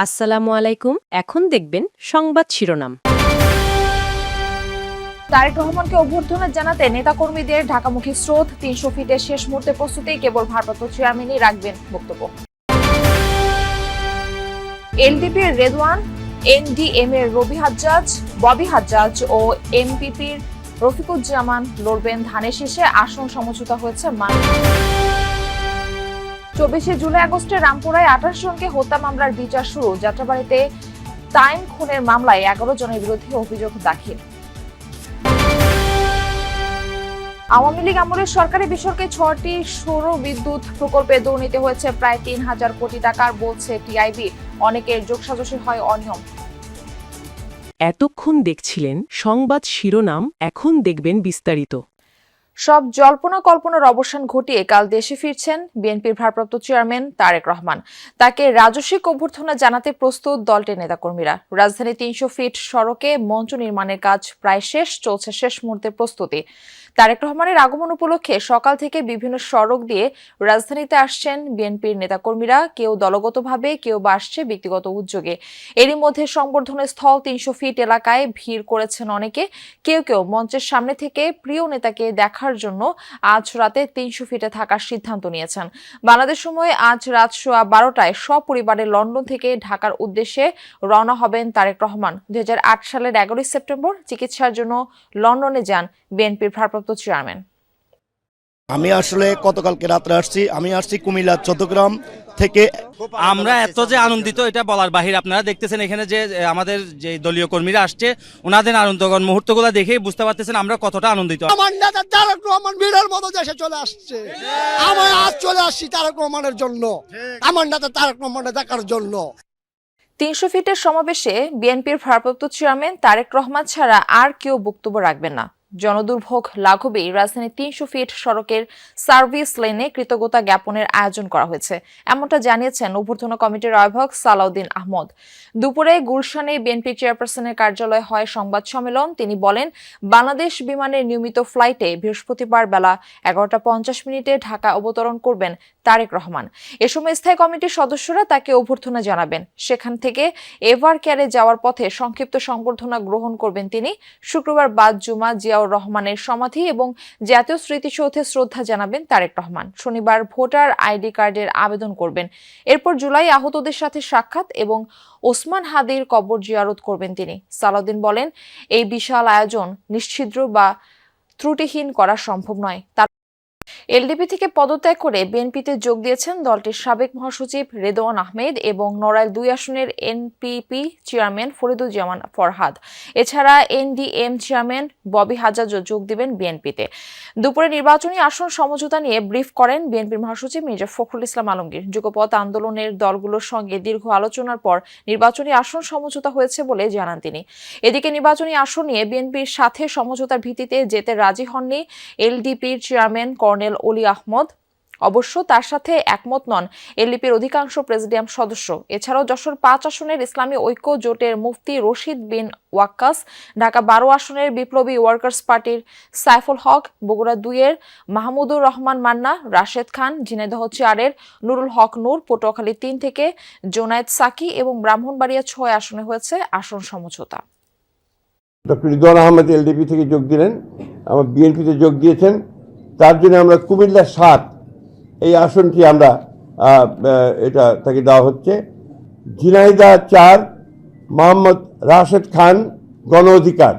আসসালামু আলাইকুম। এখন দেখবেন সংবাদ শিরোনাম। তারেক রহমানকে অভ্যর্থনা জানাতে নেতাকর্মীদের ঢাকামুখী স্রোত। ৩০০ ফিটের শেষ মুহূর্তে প্রস্তুতি, কেবল ভারপ্রাপ্ত চেয়ারম্যানই রাখবেন বক্তব্য। এলডিপির রেদওয়ান, এনডিএম এর রবি হাজ্জাজ, ববি হাজ্জাজ ও এমপিপির রফিকুজ্জামান লড়বেন ধানের শীষে। আসন সমঝোতা হয়েছে 24 জুলাই আগস্টে রামপুরায় 28 জনকে হত্যা মামলার বিচার শুরু। যাত্রাবাড়ীতে তাইম খুনের মামলায় 11 জনের বিরুদ্ধে অভিযোগ দাখিল। আওয়ামী লীগ আমলের সরকারি বেসরকারি 6টি সৌর বিদ্যুৎ প্রকল্পে দুর্নীতি হয়েছে প্রায় ৩,০০০ কোটি টাকার, বলছে টিআইবি। অনেকের যোগসাজশে হয় অনিয়ম। এতক্ষণ দেখছিলেন সংবাদ শিরোনাম, এখন দেখবেন বিস্তারিত। সব জল্পনা কল্পনার অবসান ঘটিয়ে কাল দেশে ফিরছেন বিএনপির ভারপ্রাপ্ত চেয়ারম্যান তারেক রহমান। তাকে রাজস্বিক অভ্যর্থনা জানাতে প্রস্তুত দলটির নেতাকর্মীরা। রাজধানী ৩০০ ফিট সড়কে মঞ্চ নির্মাণের কাজ প্রায় শেষ, চলছে শেষ মুহূর্তের প্রস্তুতি। তারেক রহমানের আগমন উপলক্ষে সকাল থেকে বিভিন্ন সড়ক দিয়ে রাজধানীতে আসছেন বিএনপির নেতাকর্মীরা। কেউ দলগতভাবে, কেউ বা আসছে ব্যক্তিগত উদ্যোগে। এরই মধ্যে সংবর্ধনা স্থল ৩০০ ফিট এলাকায় ভিড় করেছেন অনেকে। কেউ কেউ মঞ্চের সামনে থেকে প্রিয় নেতাকে দেখার জন্য আজ রাতে ৩০০ ফিটে থাকার সিদ্ধান্ত নিয়েছেন। বাংলাদেশ সময় আজ রাত 12টায় সপরিবারে লন্ডন থেকে ঢাকার উদ্দেশ্যে রওনা হবেন তারেক রহমান। 2008 সালের 11 সেপ্টেম্বর চিকিৎসার জন্য লন্ডনে যান বিএনপির ভারপ্রাপ্ত চেয়ারম্যান। আমি আসলে গতকালকে রাত্রে আসছি। আমি আসছি কুমিল্লা চট্টগ্রাম থেকে। আমরা এত যে আনন্দিত এটা বলার বাহির। আপনারা দেখতেছেন এখানে যে আমাদের যে দলীয় কর্মীরা আসছে, ওনাদের আনন্দকর মুহূর্তগুলো দেখেই বুঝতে পারতেছেন আমরা কতটা আনন্দিত। আমার নেতা তারেক রহমান বীরের মতো দেশে চলে আসছে। আমরা আজ চলে আসছি তারেক রহমানের জন্য, আমার নেতা তারেক রহমানের দেখার জন্য। ৩০০ ফিটের সমাবেশে বিএনপির ভারপ্রাপ্ত চেয়ারম্যান তারেক রহমান ছাড়া আর কেউ বক্তব্য রাখবেন না। জনদুর্ভোগ লাঘবে রাজধানী ৩০০ ফিট সড়কের সার্ভিস লেনে কৃতজ্ঞতা জ্ঞাপনের আয়োজন করা হয়েছে, এমনটা জানিয়েছেন অভ্যর্থনা কমিটির আহ্বায়ক সালাউদ্দিন আহমদ। দুপুরে গুলশানে বিএনপি চেয়ারপারসনের কার্যালয়ে হয় সংবাদ সম্মেলন। তিনি বলেন, বাংলাদেশ বিমানের নিয়মিত ফ্লাইটে বৃহস্পতিবার বেলা 11:50 ঢাকা অবতরণ করবেন তারেক রহমান। এ সময় স্থায়ী কমিটির সদস্যরা তাকে অভ্যর্থনা জানাবেন। সেখান থেকে এভার কেয়ারে যাওয়ার পথে সংক্ষিপ্ত সংবর্ধনা গ্রহণ করবেন তিনি। শুক্রবার বাদ জুমা জিয়াউর রহমানের সমাধি এবং জাতীয় স্মৃতিসৌধে শ্রদ্ধা জানাবেন তারেক রহমান। শনিবার ভোটার আইডি কার্ডের আবেদন করবেন। এরপর জুলাই আহতদের সাথে সাক্ষাৎ এবং ওসমান হাদির কবর জিয়ারত করবেন তিনি। সালাউদ্দিন বলেন, এই বিশাল আয়োজন নিশ্ছিদ্র বা ত্রুটিহীন করা সম্ভব নয়। এলডিপি থেকে পদত্যাগ করে বিএনপিতে যোগ দিয়েছেন দলটির সাবেক মহাসচিব রেদওয়ান আহমেদ এবং নড়াইল 2 আসনের এনপিপি চেয়ারম্যান ফরিদুজ্জামান ফরহাদ। এছাড়া এনডিএম চেয়ারম্যান ববি হাজ্জাজও যোগ দিবেন বিএনপিতে। দুপুরে নির্বাচনী আসন সমঝোতা নিয়ে ব্রিফ করেন বিএনপির মহাসচিব মির্জা ফখরুল ইসলাম আলমগীর। যুগপৎ আন্দোলনের দলগুলোর সঙ্গে দীর্ঘ আলোচনার পর নির্বাচনী আসন সমঝোতা হয়েছে বলে জানান তিনি। এদিকে নির্বাচনী আসন নিয়ে বিএনপির সাথে সমঝোতার ভিত্তিতে যেতে রাজি হননি এলডিপির চেয়ারম্যান কর্নেল অলি আহমদ। অবশ্য তার সাথে একমত নন এলডিপির অধিকাংশ প্রেসিডিয়াম সদস্য। এছাড়াও যশোর 5 আসনের ইসলামী ঐক্য জোটের মুফতি রশিদ বিন ওয়াক্কাস, ঢাকা 12 আসনের বিপ্লবী ওয়ার্কার্স পার্টির সাইফুল হক, বগুড়া 2 এর মাহমুদুর রহমান মান্না, রাশেদ খান, ঝিনাইদহ 4 এর নুরুল হক নূর, পটুয়াখালী 3 থেকে জোনায়েদ সাকি এবং ব্রাহ্মণবাড়িয়া 6 আসনে হয়েছে আসন সমঝোতা। ডক্টর রিদওয়ান আহমেদ এলডিপি থেকে যোগ দিলেন, আমার বিএনপিতে যোগ দিয়েছেন। তার জন্য আমরা কুমিল্লা 7 এই আসনটি আমরা এটা তাকে দেওয়া হচ্ছে। ঝিনাইদহ 4 মোহাম্মদ রাশেদ খান গণ অধিকার,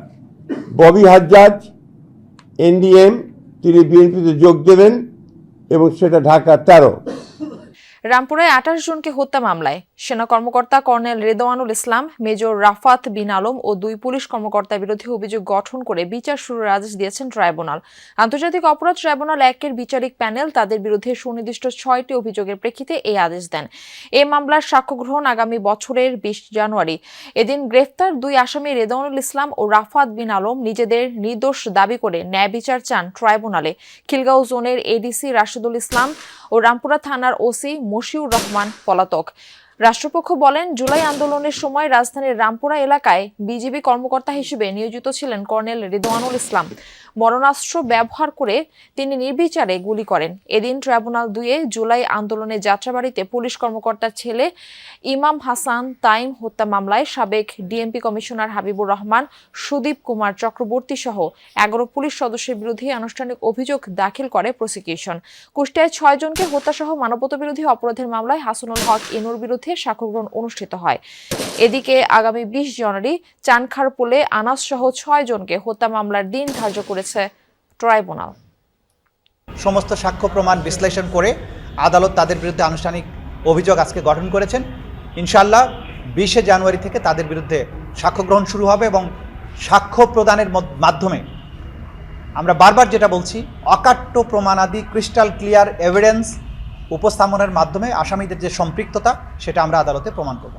ববি হাজ্জাজ এনডিএম, তিনি বিএনপিতে যোগ দেবেন এবং সেটা ঢাকা 13। রামপুরায় 28 জনকে হত্যা মামলায় সেনা কর্মকর্তা কর্নেল রেদওয়ানুল ইসলাম, মেজর রাফাত বিন আলম ও 2 পুলিশ কর্মকর্তার বিরুদ্ধে অভিযোগ গঠন করে বিচার শুরুর আদেশ দিয়েছেন ট্রাইব্যুনাল। আন্তর্জাতিক অপরাধ ট্রাইব্যুনাল 1-এর বিচারিক প্যানেল তাদের বিরুদ্ধে সুনির্দিষ্ট 6টি অভিযোগের প্রেক্ষিতে এই আদেশ দেন। এই মামলার সাক্ষ্য গ্রহণ আগামী বছরের 20 জানুয়ারি। এদিন গ্রেফতার 2 আসামি রেদওয়ানুল ইসলাম ও রাফাত বিন আলম নিজেদের নির্দোষ দাবি করে ন্যায় বিচার চান ট্রাইব্যুনালে। খিলগাঁও জোনের এডিসি রাশেদুল ইসলাম ও রামপুরা থানার ওসি মশিউর রহমান পলাতক। রাষ্ট্রপক্ষ বলেন, জুলাই আন্দোলনের সময় রাজধানীর রামপুরা এলাকায় বিজিবি কর্মকর্তা হিসেবে নিয়োজিত ছিলেন কর্নেল রেদওয়ানুল ইসলাম। মরণাস্ত্র ব্যবহার করে তিনি নির্বিচারে গুলি করেন। এদিন ট্রাইব্যুনাল 2-এ জুলাই আন্দোলনে যাত্রাবাড়িতে পুলিশ কর্মকর্তার ছেলে ইমাম হাসান তাইম হত্যা মামলায় সাবেক ডিএমপি কমিশনার হাবিবুর রহমান, সুদীপ কুমার চক্রবর্তী সহ 11 পুলিশ সদস্যের বিরুদ্ধে আনুষ্ঠানিক অভিযোগ দাখিল করে প্রসিকিউশন। কুষ্টিয়ায় 6 জনকে হত্যাসহ মানবতাবিরোধী অপরাধের মামলায় হাসানুল হক ইনুর বিরুদ্ধে সাক্ষ্যগ্রহণ অনুষ্ঠিত হয়। এদিকে আগামী 20 জানুয়ারি চানখারপুলে আনাস সহ 6 জনকে হত্যা মামলার দিন ধার্য করেছে ট্রাইব্যুনাল। সমস্ত সাক্ষ্য প্রমাণ বিশ্লেষণ করে আদালত তাদের বিরুদ্ধে আনুষ্ঠানিক অভিযোগ আজকে গঠন করেছেন। ইনশাআল্লাহ 20 জানুয়ারি থেকে তাদের বিরুদ্ধে সাক্ষ্য গ্রহণ শুরু হবে এবং সাক্ষ্য প্রদানের মাধ্যমে আমরা বারবার যেটা বলছি, অকাট্য প্রমাণাদি ক্রিস্টাল ক্লিয়ার এভিডেন্স উপস্থাপনের মাধ্যমে আসামিদের যে সম্পৃক্ততা সেটা আমরা আদালতে প্রমাণ করব।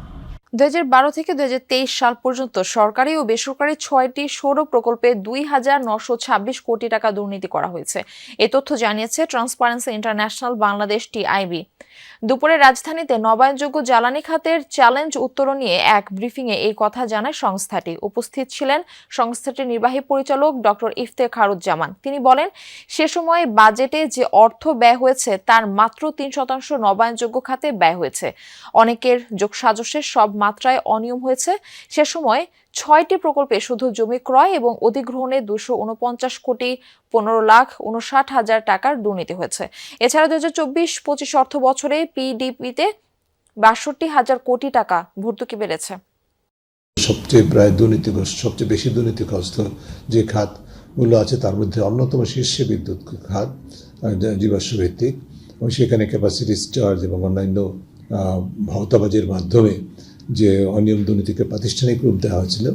2012 থেকে 2023 সাল পর্যন্ত সরকারি ও বেসরকারি 6টি সৌর প্রকল্পে 2,926 কোটি টাকা দুর্নীতি করা হয়েছে। এ তথ্য জানিয়েছে ট্রান্সপারেন্সি ইন্টারন্যাশনাল বাংলাদেশ টিআইবি। দুপুরে রাজধানীতে নবায়নযোগ্য জ্বালানি খাতের চ্যালেঞ্জ উত্তরণ নিয়ে এক ব্রিফিংয়ে এই কথা জানায় সংস্থাটি। উপস্থিত ছিলেন সংস্থাটির নির্বাহী পরিচালক ডক্টর ইফতেখারুজ্জামান। তিনি বলেন, সে সময় বাজেটে যে অর্থ ব্যয় হয়েছে তার মাত্র 3% নবায়নযোগ্য খাতে ব্যয় হয়েছে। অনেকের যোগসাজশে সব মাত্রায় অনিয়ম হয়েছে। সে সময় 6টি প্রকল্পে শুধু জমি ক্রয় এবং অধিগ্রহণে 249 কোটি 15,59,000 টাকার দুর্নীতি হয়েছে। এছাড়া 2024-25 অর্থ বছরে পিডিপিতে 62,000 কোটি টাকা ভর্তুকি বেড়েছে। সবচেয়ে সবচেয়ে বেশি দুর্নীতিগ্রস্ত যে খাতগুলো আছে তার মধ্যে অন্যতম শীর্ষে বিদ্যুৎ খাত, জীবাশ্ম ভিত্তিক, এবং সেখানে ক্যাপাসিটি চার্জ এবং অন্যান্য ভাওতাবাজির মাধ্যমে যে অনিয়ম দুর্নীতিকে প্রাতিষ্ঠানিক রূপ দেওয়া হয়েছিল।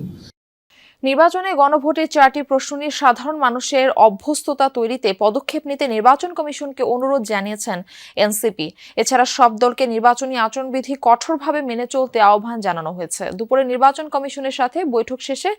নির্বাচনে গণভোটের 4টি প্রশ্ন নিয়ে সাধারণ মানুষের অভ্যস্ততা তৈরিতে পদক্ষেপ নিতে নির্বাচন কমিশনকে অনুরোধ জানিয়েছেন এনসিপি। এছাড়া সব দলকে নির্বাচনী আচরণবিধি কঠোরভাবে মেনে চলতে আহ্বান জানানো হয়েছে। দুপুরে নির্বাচন কমিশনের সাথে বৈঠক শেষে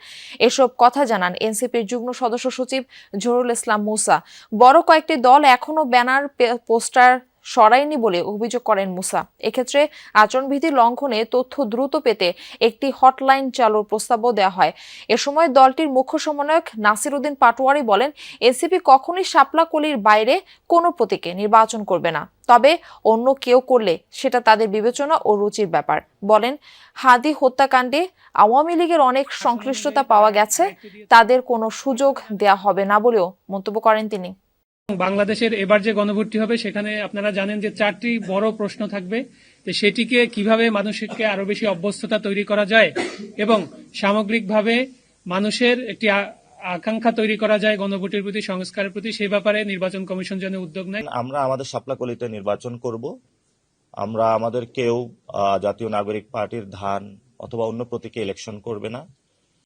এসব কথা জানান এনসিপির যুগ্ম সদস্য সচিব জহুরুল ইসলাম মুসা। বড় কয়েকটি দল এখনো ব্যানার পোস্টার সরায়নি বলে অভিযোগ করেন মুসা। এক্ষেত্রে আচরণবিধি লঙ্ঘনে তথ্য দ্রুত পেতে একটি হটলাইন চালুর প্রস্তাবও দেওয়া হয়। এ সময় দলটির মুখ্য সমন্বয়ক নাসির উদ্দিন পাটোয়ারি বলেন, এনসিপি কখনোই শাপলা কলির বাইরে কোনো প্রতীকে নির্বাচন করবে না, তবে অন্য কেউ করলে সেটা তাদের বিবেচনা ও রুচির ব্যাপার। বলেন, হাদি হত্যাকাণ্ডে আওয়ামী লীগের অনেক সংশ্লিষ্টতা পাওয়া গেছে, তাদের কোনো সুযোগ দেয়া হবে না বলেও মন্তব্য করেন তিনি। বাংলাদেশের এবার যে গণভোটটি হবে সেখানে আপনারা জানেন যে 4টি বড় প্রশ্ন থাকবে। সেটিকে কিভাবে মানুষকে আরো বেশি অভ্যস্ততা তৈরি করা যায় এবং সামগ্রিকভাবে মানুষের একটি আকাঙ্ক্ষা তৈরি করা যায় গণভোটের প্রতি, সংস্কারের প্রতি, সেই ব্যাপারে নির্বাচন কমিশন যেন উদ্যোগ নেয়। আমরা আমাদের শাপলাকলিতে নির্বাচন করব। আমরা আমাদের কেউ জাতীয় নাগরিক পার্টির ধান অথবা অন্য প্রতীকে ইলেকশন করবে না।